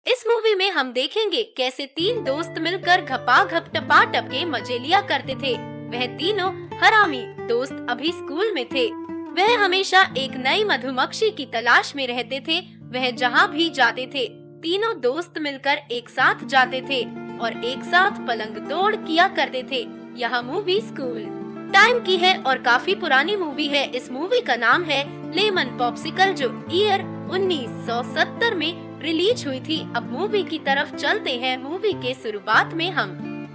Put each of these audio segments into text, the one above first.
इस मूवी में हम देखेंगे कैसे तीन दोस्त मिलकर घपाघप टपाटप के मजे लिया करते थे। वह तीनों हरामी दोस्त अभी स्कूल में थे। वह हमेशा एक नई मधुमक्खी की तलाश में रहते थे। वह जहाँ भी जाते थे तीनों दोस्त मिलकर एक साथ जाते थे और एक साथ पलंग तोड़ किया करते थे। यह मूवी स्कूल टाइम की है और काफी पुरानी मूवी है। इस मूवी का नाम है लेमन पॉप्सिकल, जो ईयर 1970 में रिलीज हुई थी। अब मूवी की तरफ चलते हैं। मूवी के शुरुआत में हम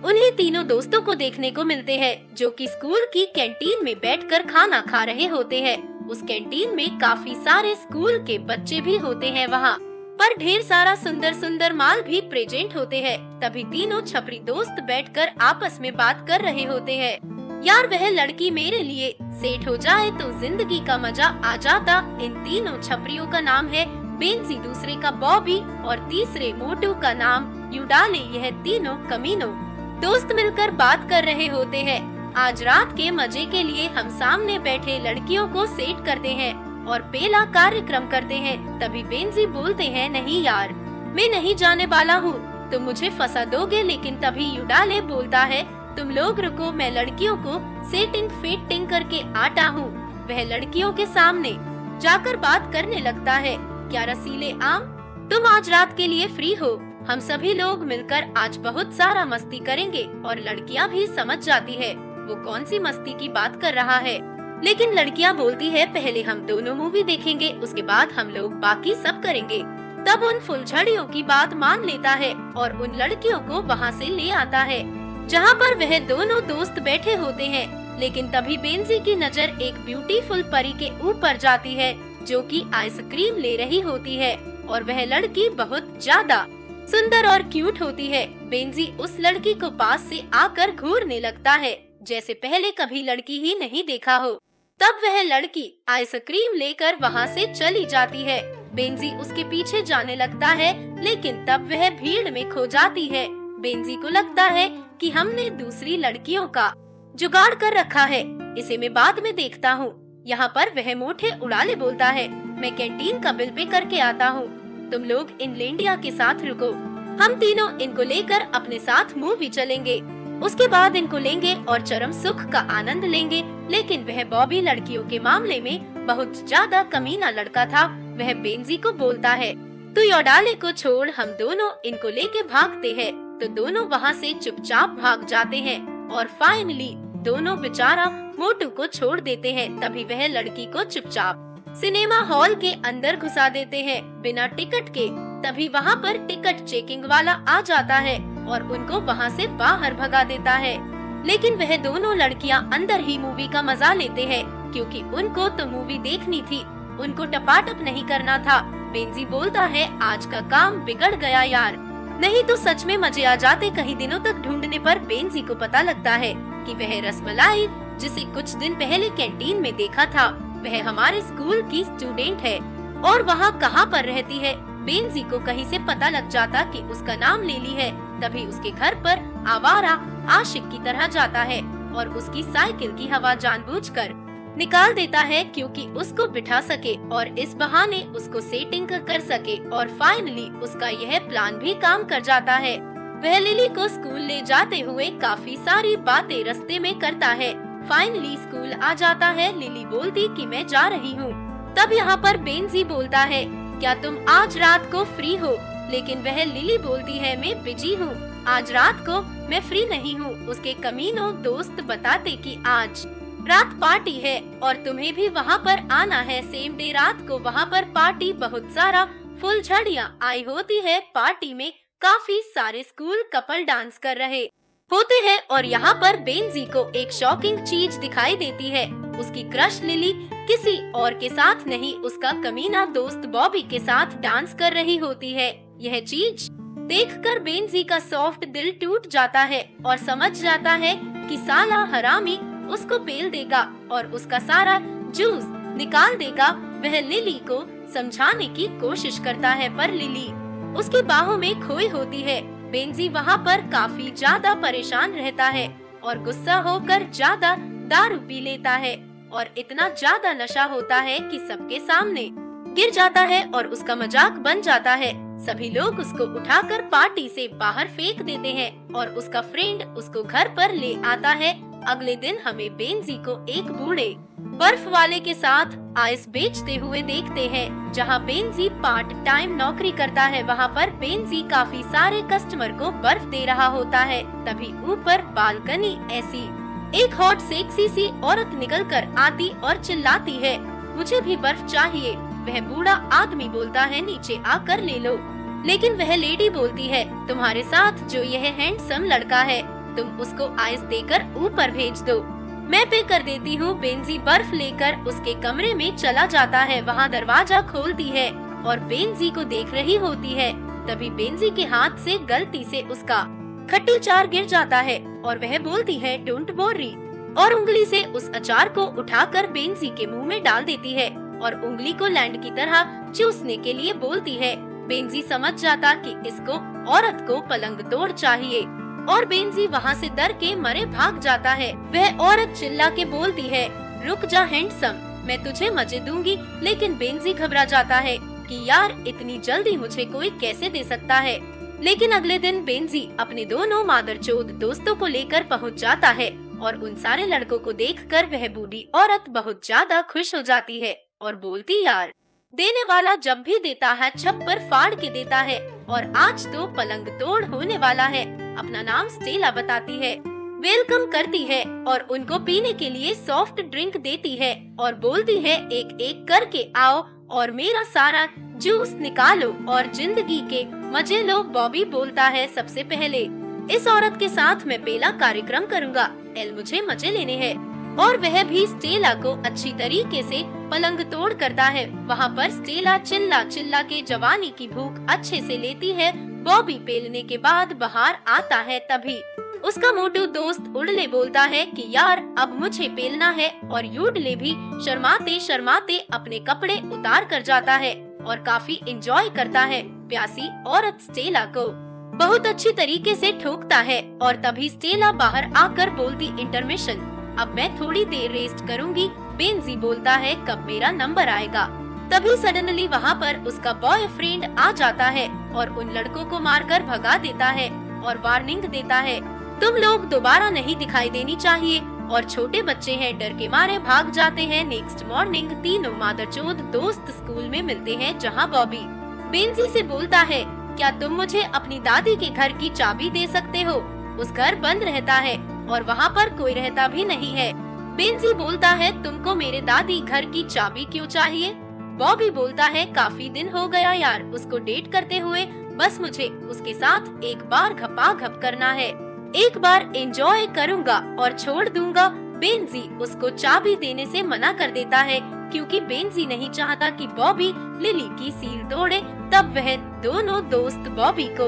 उन्हीं तीनों दोस्तों को देखने को मिलते हैं जो कि स्कूल की कैंटीन में बैठकर खाना खा रहे होते हैं। उस कैंटीन में काफी सारे स्कूल के बच्चे भी होते हैं वहाँ पर ढेर सारा सुंदर सुंदर माल भी प्रेजेंट होते हैं। तभी तीनों छपरी दोस्त बैठकर आपस में बात कर रहे होते हैं। यार, वह लड़की मेरे लिए सेट हो जाए तो जिंदगी का मजा आ जाता। इन तीनों छपरियों का नाम है बेंजी, दूसरे का बॉबी और तीसरे मोटू का नाम यूडाले। यह तीनों कमीनों दोस्त मिलकर बात कर रहे होते हैं। आज रात के मजे के लिए हम सामने बैठे लड़कियों को सेट करते हैं और पहला कार्यक्रम करते हैं। तभी बेंजी बोलते हैं, नहीं यार, मैं नहीं जाने वाला हूँ, तुम मुझे फंसा दोगे। लेकिन तभी यूडाले बोलता है, तुम लोग रुको, मैं लड़कियों को सेटिंग फिटिंग करके आता हूँ। वह लड़कियों के सामने जाकर बात करने लगता है, क्या रसीले आम, तुम आज रात के लिए फ्री हो? हम सभी लोग मिलकर आज बहुत सारा मस्ती करेंगे। और लड़कियाँ भी समझ जाती है वो कौन सी मस्ती की बात कर रहा है। लेकिन लड़कियाँ बोलती है, पहले हम दोनों मूवी देखेंगे, उसके बाद हम लोग बाकी सब करेंगे। तब उन फुलझड़ियों की बात मान लेता है और उन लड़कियों को वहाँ से ले आता है जहाँ पर वह दोनों दोस्त बैठे होते हैं। लेकिन तभी बेंजी की नजर एक ब्यूटीफुल परी के ऊपर जाती है जो कि आइसक्रीम ले रही होती है और वह लड़की बहुत ज्यादा सुंदर और क्यूट होती है। बेंजी उस लड़की को पास से आकर घूरने लगता है जैसे पहले कभी लड़की ही नहीं देखा हो। तब वह लड़की आइसक्रीम लेकर वहाँ से चली जाती है। बेंजी उसके पीछे जाने लगता है लेकिन तब वह भीड़ में खो जाती है। बेंजी को लगता है कि हमने दूसरी लड़कियों का जुगाड़ कर रखा है, इसे मैं बाद में देखता हूँ। यहाँ पर वह मोटे उड़ाले बोलता है, मैं कैंटीन का बिल पे करके आता हूँ, तुम लोग इन लेंडिया के साथ रुको। हम तीनों इनको लेकर अपने साथ मूवी चलेंगे, उसके बाद इनको लेंगे और चरम सुख का आनंद लेंगे। लेकिन वह बॉबी लड़कियों के मामले में बहुत ज्यादा कमीना लड़का था। वह बेंजी को बोलता है, तू योडाले को छोड़, हम दोनों इनको लेके भागते हैं। तो दोनों वहाँ से चुपचाप भाग जाते हैं और फाइनली दोनों बेचारा मोटू को छोड़ देते हैं। तभी वह लड़की को चुपचाप सिनेमा हॉल के अंदर घुसा देते हैं बिना टिकट के। तभी वहाँ पर टिकट चेकिंग वाला आ जाता है और उनको वहाँ से बाहर भगा देता है। लेकिन वह दोनों लड़कियाँ अंदर ही मूवी का मजा लेते हैं क्योंकि उनको तो मूवी देखनी थी, उनको टपाटप नहीं करना था। बेंजी बोलता है, आज का काम बिगड़ गया यार, नहीं तो सच में मजे आ जाते। कई दिनों तक ढूंढने पर बेंजी को पता लगता है कि वह रसमलाई जिसे कुछ दिन पहले कैंटीन में देखा था वह हमारे स्कूल की स्टूडेंट है और वहाँ कहाँ पर रहती है। बेंजी को कहीं से पता लग जाता कि उसका नाम लेली है। तभी उसके घर पर आवारा आशिक की तरह जाता है और उसकी साइकिल की हवा जानबूझकर निकाल देता है क्योंकि उसको बिठा सके और इस बहाने उसको सेटिंग कर सके। और फाइनली उसका यह प्लान भी काम कर जाता है। वह लिली को स्कूल ले जाते हुए काफी सारी बातें रास्ते में करता है। फाइनली स्कूल आ जाता है। लिली बोलती कि मैं जा रही हूँ। तब यहाँ पर बेंजी बोलता है, क्या तुम आज रात को फ्री हो? लेकिन वह लिली बोलती है, मैं बिजी हूँ, आज रात को मैं फ्री नहीं हूँ। उसके कमीनों दोस्त बताते कि आज रात पार्टी है और तुम्हें भी वहाँ पर आना है। सेम डे रात को वहाँ पर पार्टी, बहुत सारा फुलझड़ियाँ आई होती है। पार्टी में काफी सारे स्कूल कपल डांस कर रहे होते हैं और यहाँ पर बेंजी को एक शॉकिंग चीज दिखाई देती है। उसकी क्रश लिली किसी और के साथ नहीं, उसका कमीना दोस्त बॉबी के साथ डांस कर रही होती है। यह चीज देखकर बेंजी का सॉफ्ट दिल टूट जाता है और समझ जाता है कि साला हरामी उसको पेल देगा और उसका सारा जूस निकाल देगा। वह लिली को समझाने की कोशिश करता है पर लिली उसकी बाहों में खोई होती है। बेंजी वहाँ पर काफी ज्यादा परेशान रहता है और गुस्सा होकर ज्यादा दारू पी लेता है और इतना ज्यादा नशा होता है कि सबके सामने गिर जाता है और उसका मजाक बन जाता है। सभी लोग उसको उठाकर पार्टी से बाहर फेंक देते हैं और उसका फ्रेंड उसको घर पर ले आता है। अगले दिन हमें बेंजी को एक बूढ़े बर्फ वाले के साथ आइस बेचते हुए देखते हैं। जहाँ बेंजी पार्ट टाइम नौकरी करता है, वहाँ पर बेंजी काफी सारे कस्टमर को बर्फ दे रहा होता है। तभी ऊपर बालकनी ऐसी एक हॉट सेक्सी सी औरत निकलकर आती और चिल्लाती है, मुझे भी बर्फ चाहिए। वह बूढ़ा आदमी बोलता है, नीचे आकर ले लो। लेकिन वह लेडी बोलती है, तुम्हारे साथ जो यह हैंडसम लड़का है, तुम उसको आइस देकर ऊपर भेज दो, मैं पे कर देती हूँ। बेंजी बर्फ लेकर उसके कमरे में चला जाता है। वहाँ दरवाजा खोलती है और बेंजी को देख रही होती है। तभी बेंजी के हाथ से गलती से उसका खट्टी अचार गिर जाता है और वह बोलती है, डोंट वरी, और उंगली से उस अचार को उठाकर बेंजी के मुंह में डाल देती है और उंगली को लैंड की तरह चूसने के लिए बोलती है। बेंजी समझ जाता कि इसको औरत को पलंग तोड़ चाहिए और बेंजी वहाँ से डर के मरे भाग जाता है। वह औरत चिल्ला के बोलती है, रुक जा हैंडसम, मैं तुझे मजे दूंगी। लेकिन बेंजी घबरा जाता है कि यार इतनी जल्दी मुझे कोई कैसे दे सकता है। लेकिन अगले दिन बेंजी अपने दोनों मादरचोद दोस्तों को लेकर पहुँच जाता है और उन सारे लड़कों को देखकर वह बूढ़ी औरत बहुत ज्यादा खुश हो जाती है और बोलती, यार देने वाला जब भी देता है छप्पर फाड़ के देता है और आज तो पलंग तोड़ होने वाला है। अपना नाम स्टेला बताती है, वेलकम करती है और उनको पीने के लिए सॉफ्ट ड्रिंक देती है और बोलती है, एक एक करके आओ और मेरा सारा जूस निकालो और जिंदगी के मजे लो। बॉबी बोलता है, सबसे पहले इस औरत के साथ मैं पहला कार्यक्रम करूँगा, मुझे मजे लेने हैं। और वह भी स्टेला को अच्छी तरीके से पलंग तोड़ करता है। वहाँ पर स्टेला चिल्ला चिल्ला के जवानी की भूख अच्छे से लेती है। बॉबी पेलने के बाद बाहर आता है। तभी उसका मोटू दोस्त उड़ले बोलता है कि यार अब मुझे पेलना है और यूडले भी शर्माते शर्माते अपने कपड़े उतार कर जाता है और काफी एंजॉय करता है। प्यासी औरत स्टेला को बहुत अच्छी तरीके से ठोकता है और तभी स्टेला बाहर आकर बोलती, इंटरमिशन, अब मैं थोड़ी देर रेस्ट करूंगी। बेंजी बोलता है, कब मेरा नंबर आएगा। तभी सडनली वहाँ पर उसका बॉयफ्रेंड आ जाता है और उन लड़कों को मारकर भगा देता है और वार्निंग देता है, तुम लोग दोबारा नहीं दिखाई देनी चाहिए। और छोटे बच्चे हैं, डर के मारे भाग जाते हैं। नेक्स्ट मॉर्निंग तीनों मादरचोद दोस्त स्कूल में मिलते हैं, जहाँ बॉबी बेंजी से बोलता है, क्या तुम मुझे अपनी दादी के घर की चाबी दे सकते हो? उस घर बंद रहता है और वहाँ पर कोई रहता भी नहीं है। बेंजी बोलता है, तुमको मेरे दादी घर की चाबी क्यों चाहिए? बॉबी बोलता है, काफी दिन हो गया यार उसको डेट करते हुए, बस मुझे उसके साथ एक बार घपा घप करना है, एक बार एंजॉय करूँगा और छोड़ दूंगा। बेंजी उसको चाबी देने से मना कर देता है क्योंकि बेंजी नहीं चाहता कि बॉबी लिली की सील तोड़े। तब वह दोनों दोस्त बॉबी को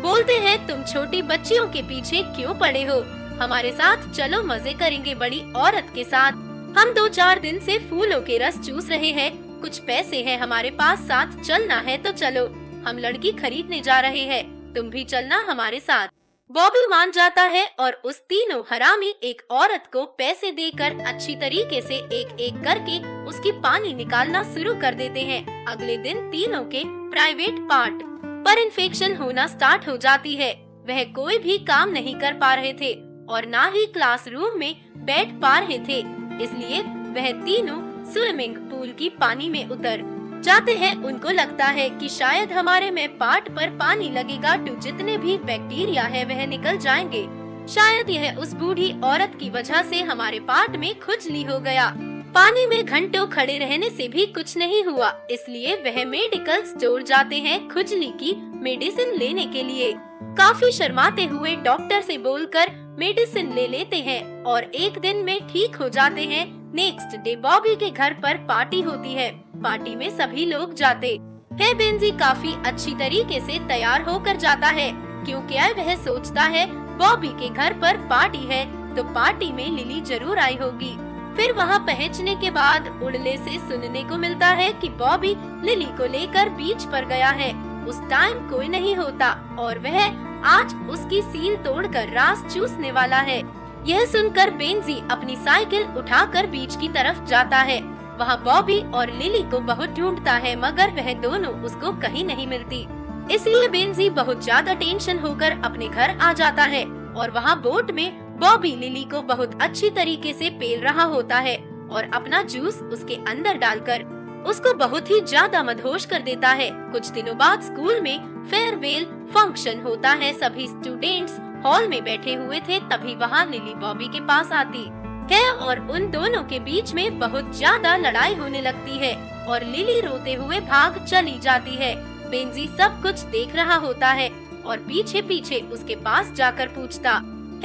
बोलते हैं, तुम छोटी बच्चियों के पीछे क्यों पड़े हो, हमारे साथ चलो मजे करेंगे बड़ी औरत के साथ। हम 2-4 दिन से फूलों के रस चूस रहे हैं, कुछ पैसे हैं हमारे पास, साथ चलना है तो चलो, हम लड़की खरीदने जा रहे हैं, तुम भी चलना हमारे साथ। बॉबी मान जाता है और उस तीनों हरामी एक औरत को पैसे देकर अच्छी तरीके से एक एक करके उसकी पानी निकालना शुरू कर देते हैं। अगले दिन तीनों के प्राइवेट पार्ट पर इन्फेक्शन होना स्टार्ट हो जाती है। वह कोई भी काम नहीं कर पा रहे थे और ना ही क्लासरूम में बैठ पा रहे थे, इसलिए वह तीनों स्विमिंग पूल की पानी में उतर जाते हैं। उनको लगता है कि शायद हमारे में पार्ट पर पानी लगेगा तो जितने भी बैक्टीरिया है वह निकल जाएंगे। शायद यह उस बूढ़ी औरत की वजह से हमारे पार्ट में खुजली हो गया। पानी में घंटों खड़े रहने से भी कुछ नहीं हुआ, इसलिए वह मेडिकल स्टोर जाते हैं खुजली की मेडिसिन लेने के लिए। काफी शर्माते हुए डॉक्टर से बोलकर मेडिसिन ले लेते हैं और एक दिन में ठीक हो जाते हैं। नेक्स्ट डे बॉबी के घर पर पार्टी होती है। पार्टी में सभी लोग जाते हैं। बेंजी काफी अच्छी तरीके से तैयार होकर जाता है क्योंकि वह सोचता है बॉबी के घर पर पार्टी है तो पार्टी में लिली जरूर आई होगी। फिर वहाँ पहुँचने के बाद उड़ले से सुनने को मिलता है कि बॉबी लिली को लेकर बीच पर गया है। उस टाइम कोई नहीं होता और वह आज उसकी सील तोड़कर रास चूसने वाला है। यह सुनकर बेंजी अपनी साइकिल उठाकर बीच की तरफ जाता है। वहाँ बॉबी और लिली को बहुत ढूंढता है, मगर वह दोनों उसको कहीं नहीं मिलती। इसलिए बेंजी बहुत ज्यादा टेंशन होकर अपने घर आ जाता है और वहाँ बोट में बॉबी लिली को बहुत अच्छी तरीके से पेल रहा होता है और अपना जूस उसके अंदर डालकर उसको बहुत ही ज्यादा मदहोश कर देता है। कुछ दिनों बाद स्कूल में फेयरवेल फंक्शन होता है। सभी स्टूडेंट्स हॉल में बैठे हुए थे, तभी वहाँ लिली बॉबी के पास आती है और उन दोनों के बीच में बहुत ज्यादा लड़ाई होने लगती है और लिली रोते हुए भाग चली जाती है। बेंजी सब कुछ देख रहा होता है और पीछे पीछे उसके पास जाकर पूछता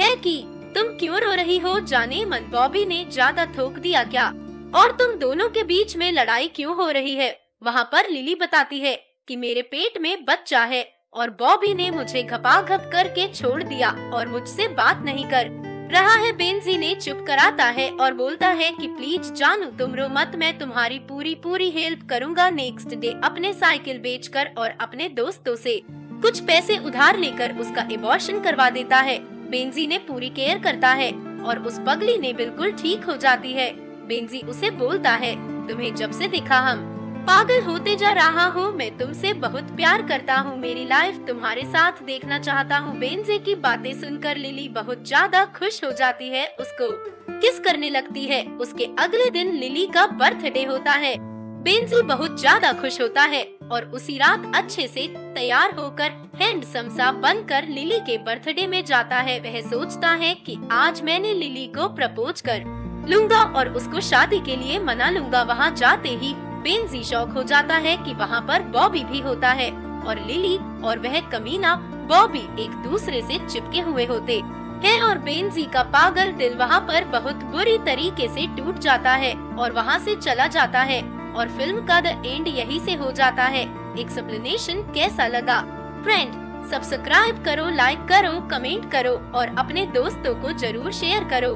है कि तुम क्यों रो रही हो? जाने मन बॉबी ने ज्यादा थोक दिया क्या? और तुम दोनों के बीच में लड़ाई क्यों हो रही है? वहाँ पर लिली बताती है कि मेरे पेट में बच्चा है और बॉबी ने मुझे घपाघप करके छोड़ दिया और मुझसे बात नहीं कर रहा है। बेंजी ने चुप कराता है और बोलता है कि प्लीज जानू तुम रो मत, मैं तुम्हारी पूरी हेल्प करूँगा। नेक्स्ट डे अपने साइकिल बेचकर और अपने दोस्तों से कुछ पैसे उधार लेकर उसका एबॉर्शन करवा देता है। बेंजी ने पूरी केयर करता है और उस पगली ने बिल्कुल ठीक हो जाती है। बेंजी उसे बोलता है तुम्हें जब से देखा हम पागल होते जा रहा हूँ, मैं तुमसे बहुत प्यार करता हूँ, मेरी लाइफ तुम्हारे साथ देखना चाहता हूँ। बेंजी की बातें सुनकर लिली बहुत ज्यादा खुश हो जाती है, उसको किस करने लगती है। उसके अगले दिन लिली का बर्थडे होता है। बेंजी बहुत ज्यादा खुश होता है और उसी रात अच्छे से तैयार होकर हैंडसम सा बनकर लिली के बर्थडे में जाता है। वह सोचता है कि आज मैंने लिली को प्रपोज कर लूंगा और उसको शादी के लिए मना लूंगा। वहाँ जाते ही बेंजी शॉक हो जाता है कि वहाँ पर बॉबी भी होता है और लिली और वह कमीना बॉबी एक दूसरे से चिपके हुए होते हैं और बेंजी का पागल दिल वहाँ पर बहुत बुरी तरीके से टूट जाता है और वहाँ से चला जाता है और फिल्म का द एंड यही से हो जाता है। एक्सप्लेनेशन कैसा लगा? फ्रेंड सब्सक्राइब करो, लाइक करो, कमेंट करो और अपने दोस्तों को जरूर शेयर करो।